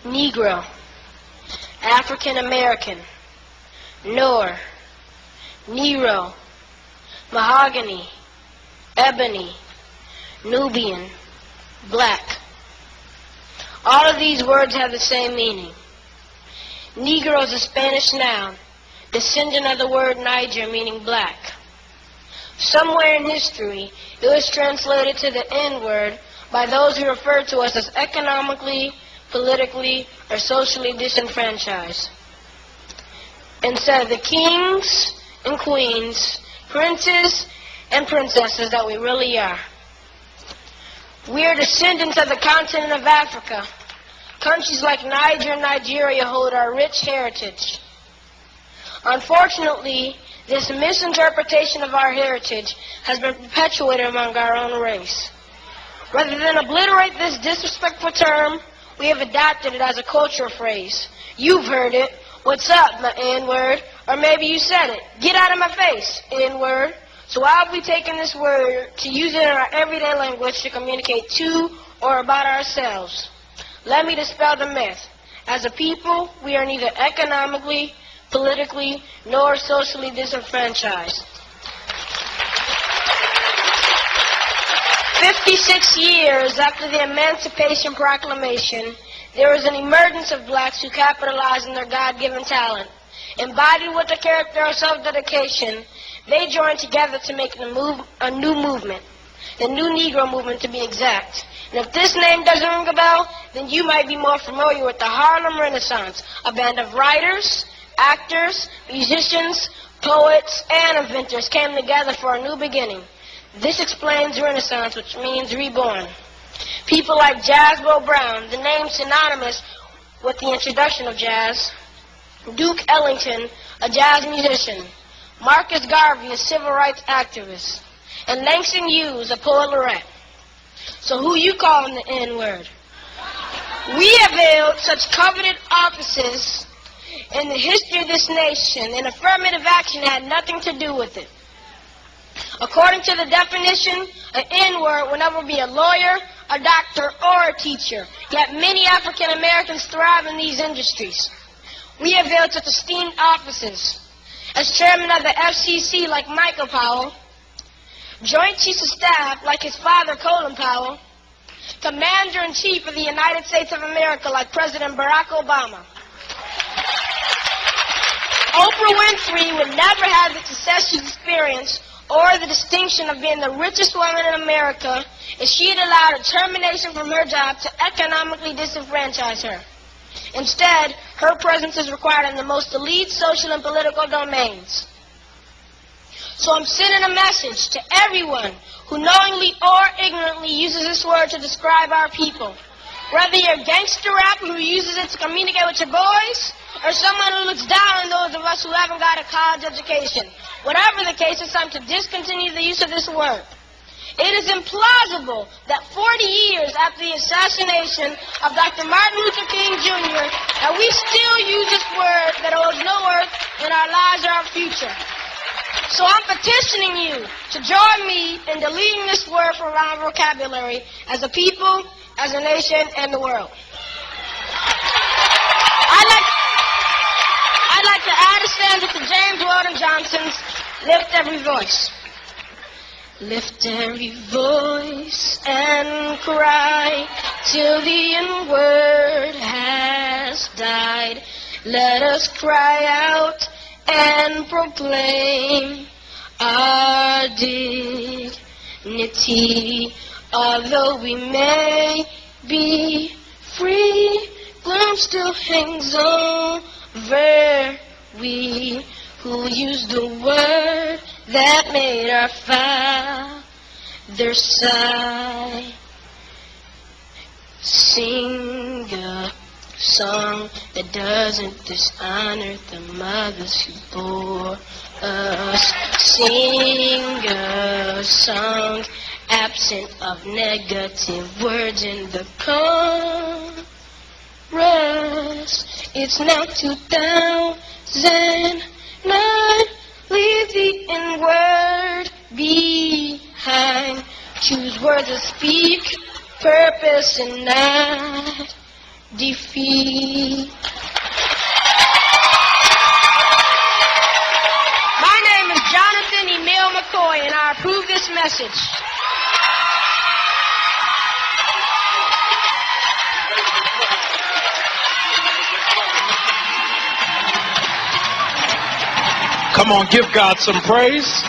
Negro, African American, Noor, Nero, mahogany, ebony, Nubian, black. All of these words have the same meaning. Negro is a Spanish noun, descendant of the word Niger, meaning black. Somewhere in history, it was translated to the N-word by those who referred to us as economically, politically, or socially disenfranchised. Instead of the kings and queens, princes and princesses that we really are. We are descendants of the continent of Africa. Countries like Niger and Nigeria hold our rich heritage. Unfortunately, this misinterpretation of our heritage has been perpetuated among our own race. Rather than obliterate this disrespectful term, we have adopted it as a cultural phrase. You've heard it. What's up, my N-word? Or maybe you said it. Get out of my face, N-word. So why have we taken this word to use it in our everyday language to communicate to or about ourselves? Let me dispel the myth. As a people, we are neither economically, politically, nor socially disenfranchised. 56 years after the Emancipation Proclamation, there was an emergence of blacks who capitalized on their God-given talent. Embodied with the character of self-dedication, they joined together to make a new movement, the New Negro Movement to be exact. And if this name doesn't ring a bell, then you might be more familiar with the Harlem Renaissance, a band of writers, actors, musicians, poets, and inventors came together for a new beginning. This explains Renaissance, which means reborn. People like Jazz-Bo Brown, the name synonymous with the introduction of jazz, Duke Ellington, a jazz musician, Marcus Garvey, a civil rights activist, and Langston Hughes, a poet laureate. So who you calling the N-word? We have held such coveted offices in the history of this nation, and affirmative action had nothing to do with it. According to the definition, an N-word will never be a lawyer, a doctor, or a teacher, yet many African Americans thrive in these industries. We have held such esteemed offices as chairman of the FCC like Michael Powell, Joint Chiefs of Staff like his father Colin Powell, Commander-in-Chief of the United States of America like President Barack Obama. Oprah Winfrey would never have the success she's experienced or the distinction of being the richest woman in America if she had allowed a termination from her job to economically disenfranchise her. Instead, her presence is required in the most elite social and political domains. So I'm sending a message to everyone who knowingly or ignorantly uses this word to describe our people. Whether you're a gangster rapper who uses it to communicate with your boys, or someone who looks down on those of us who haven't got a college education. Whatever the case, it's time to discontinue the use of this word. It is implausible that 40 years after the assassination of Dr. Martin Luther King Jr., that we still use this word that holds no worth in our lives or our future. So I'm petitioning you to join me in deleting this word from our vocabulary as a people, as a nation, and the world. I'd like to add a stanza to James Weldon Johnson's Lift Every Voice. Lift every voice and cry till the N-word has died. Let us cry out and proclaim our dignity. Although we may be free, gloom still hangs over we who use the word that made our fathers sigh. Sing a song that doesn't dishonor the mothers who bore us. Sing a song absent of negative words in the chorus. It's now 2009. Leave the N-word behind. Choose words that speak purpose and not defeat. My name is Jonathan Emil McCoy, and I approve this message. Come on, give God some praise.